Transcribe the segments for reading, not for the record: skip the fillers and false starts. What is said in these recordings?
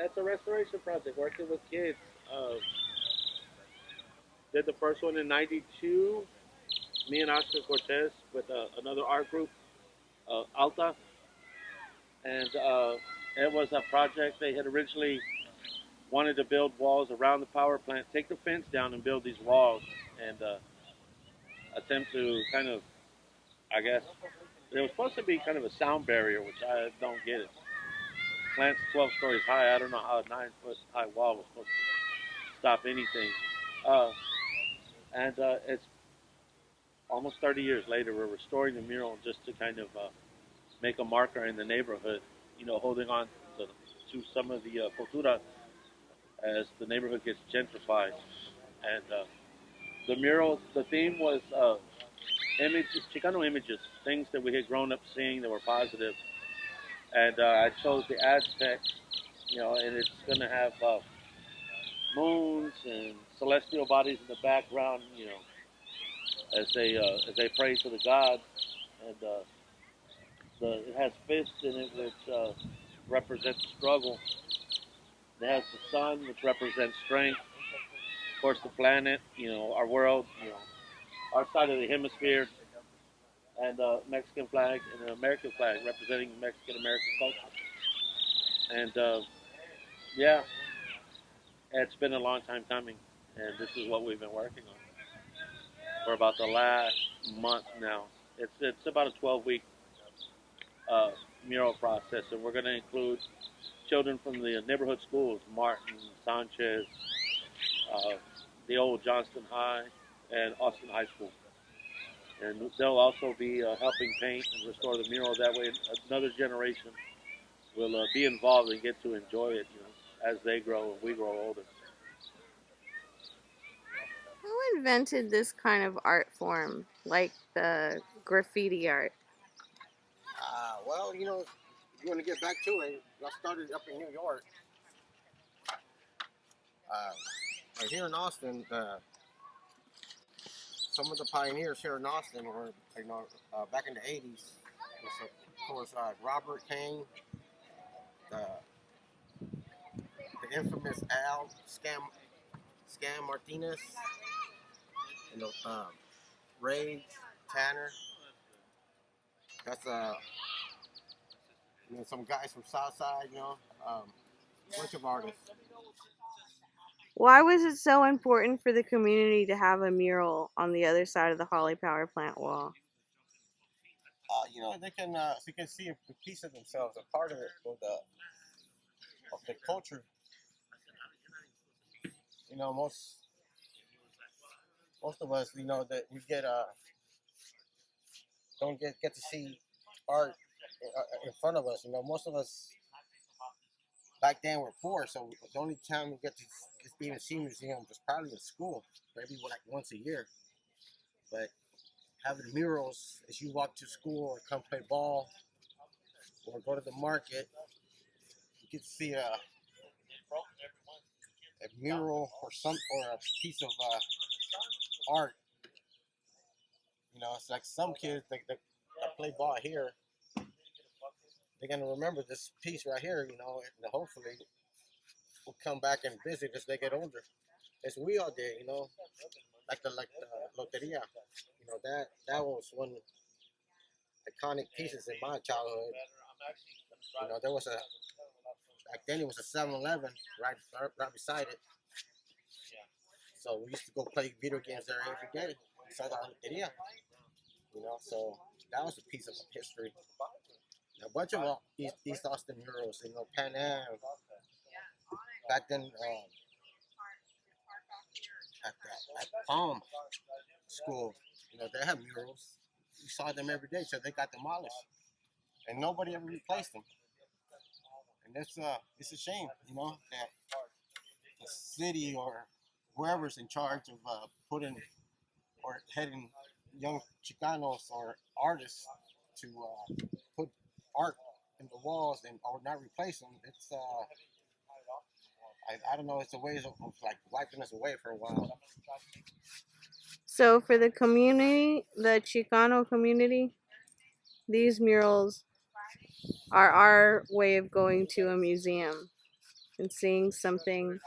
It's a restoration project working with kids. Uh, did the first one in '92. Me and Oscar Cortez with another art group, Alta, and it was a project they had originally wanted to build walls around the power plant, take the fence down and build these walls, and attempt to kind of, I guess, it was supposed to be kind of a sound barrier, which I don't get it. Plant's 12 stories high. I don't know how a 9 foot high wall was supposed to stop anything. Uh, and it's almost 30 years later. We're restoring the mural just to kind of make a marker in the neighborhood. You know, holding on to some of the cultura as the neighborhood gets gentrified. And the mural, the theme was images, Chicano images, things that we had grown up seeing that were positive. And I chose the Aztec, you know, and it's going to have moons and celestial bodies in the background, you know, as they pray to the gods. And it has fists in it, which represents struggle. It has the sun, which represents strength. Of course, the planet, you know, our world, you know, our side of the hemisphere, and Mexican flag and an American flag representing Mexican American culture. And yeah, it's been a long time coming, and this is what we've been working on for about the last month now. It's about a 12-week uh, mural process, and we're going to include children from the neighborhood schools, Martin, Sanchez, uh, the old Johnston High, and Austin High School. And they'll also be helping paint and restore the mural. That way, another generation will be involved and get to enjoy it, you know, as they grow and we grow older. Who invented this kind of art form, like the graffiti art? Well, if you want to get back to it, I started up in New York. Uh, right here in Austin, some of the pioneers here in Austin were, back in the 80s. Of course, Robert Kane, the, the infamous Al Scam Martinez, you know, um, Ray Tanner. That's some guys from Southside, a bunch of artists. Why was it so important for the community to have a mural on the other side of the Holly Power Plant wall? They can see a piece of themselves, a part of it, of the culture. Most of us, that we don't get to see art in front of us. Most of us back then were poor, so the only time we get to even see museums was probably in school, maybe like once a year. But having murals as you walk to school or come play ball or go to the market, you get to see a mural or a piece of art. It's like some kids that play ball here, they're gonna remember this piece right here, and hopefully will come back and visit as they get older, as we all did, like the loteria. That was one iconic pieces in my childhood. There was a back then it was a 7-Eleven right beside it, so we used to go play video games there every day inside the loteria. So that was a piece of history. A bunch of East Austin murals, Pan Am. Back then, at Palm School, they had murals. You saw them every day, so they got demolished, and nobody ever replaced them. And it's a shame, that the city or whoever's in charge of putting or heading young Chicanos or artists to put art in the walls and or not replace them. I don't know. It's a way of like wiping us away for a while. So, for the community, the Chicano community, these murals are our way of going to a museum. and seeing something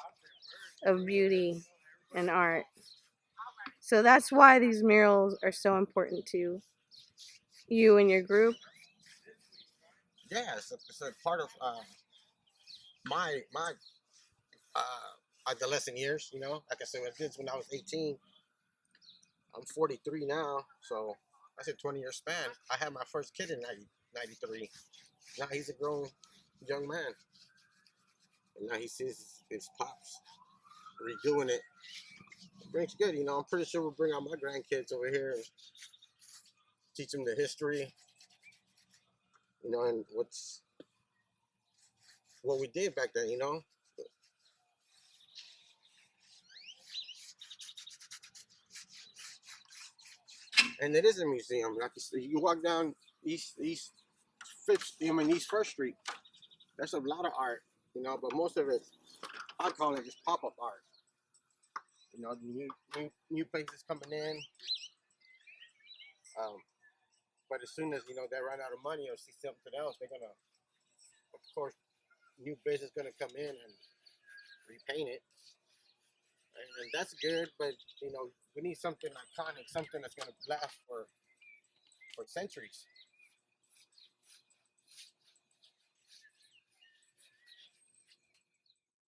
of beauty and art. So that's why these murals are so important to you and your group. Yeah, it's a part of my adolescent years. You know, like I said, I did when I was 18. I'm 43 now, so that's a 20-year span. I had my first kid in 93. Now he's a grown young man, and now he sees his pops redoing it. It brings good, you know. I'm pretty sure we'll bring out my grandkids over here and teach them the history, you know, and what we did back then, you know. And it is a museum. Like you walk down East Fifth, East First Street. There's a lot of art, you know, but most of it, I call it just pop-up art. You know, new places coming in. Um, but as soon as you know they run out of money or see something else, they're gonna, of course, new business gonna come in and repaint it, and that's good. But you know, we need something iconic, something that's gonna last for centuries.